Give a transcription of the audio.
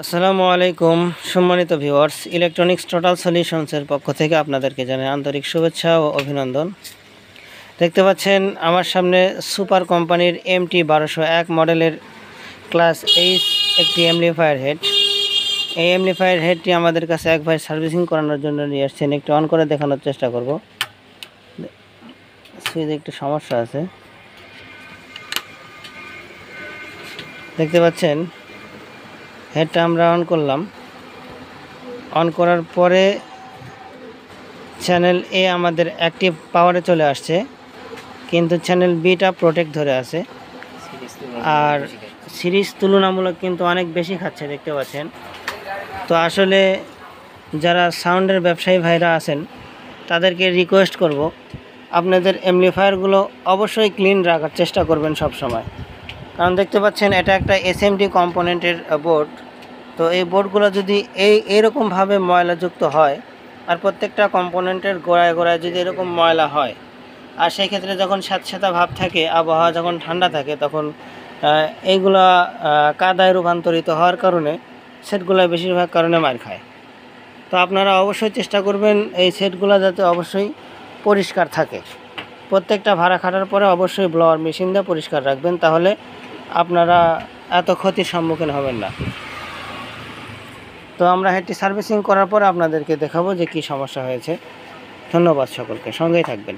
আসসালামু আলাইকুম সম্মানিত ভিউয়ার্স, ইলেকট্রনিক্স টোটাল সলিউশনসের পক্ষ থেকে আপনাদেরকে জানাই আন্তরিক শুভেচ্ছা ও অভিনন্দন। দেখতে পাচ্ছেন আমার সামনে সুপার কোম্পানির MT1201 মডেলের ক্লাস এইচ একটি অ্যাম্পলিফায়ার হেড। এই অ্যাম্পলিফায়ার হেডটি আমাদের কাছে এক ভাই সার্ভিসিং করানোর জন্য নিয়ে আসছেন। একটু অন করে দেখানোর চেষ্টা করব। সুইচে একটু সমস্যা আছে, দেখতে পাচ্ছেন। হেডটা আমরা অন করলাম। অন করার পরে চ্যানেল এ আমাদের অ্যাক্টিভ পাওয়ারে চলে আসছে, কিন্তু চ্যানেল বিটা প্রোটেক্ট ধরে আছে। আর সিরিজ তুলনামূলক কিন্তু অনেক বেশি খাচ্ছে, দেখতে পাচ্ছেন। তো আসলে যারা সাউন্ডের ব্যবসায়ী ভাইরা আছেন তাদেরকে রিকোয়েস্ট করব, আপনাদের অ্যাম্পলিফায়ারগুলো অবশ্যই ক্লিন রাখার চেষ্টা করবেন সব সময়। কারণ দেখতে পাচ্ছেন এটা একটা SMT কম্পোনেন্টের বোর্ড। তো এই বোর্ডগুলো যদি এইরকমভাবে ময়লাযুক্ত হয়, আর প্রত্যেকটা কম্পোনেন্টের গোড়ায় গোড়ায় যদি এরকম ময়লা হয়, আর সেই ক্ষেত্রে যখন স্যাঁতস্যাঁতা ভাব থাকে, আবহাওয়া যখন ঠান্ডা থাকে, তখন এইগুলা কাদায় রূপান্তরিত হওয়ার কারণে সেটগুলো বেশিরভাগ কারণে মার খায়। তো আপনারা অবশ্যই চেষ্টা করবেন এই সেটগুলো যাতে অবশ্যই পরিষ্কার থাকে। প্রত্যেকটা ভাড়া খাটার পরে অবশ্যই ব্লোয়ার মেশিন দিয়ে পরিষ্কার রাখবেন, তাহলে আপনারা এত ক্ষতির সম্মুখীন হবেন না। তো আমরা হেডটি সার্ভিসিং করার পর আপনাদেরকে দেখাবো যে কী সমস্যা হয়েছে। ধন্যবাদ সকলকে, সঙ্গেই থাকবেন।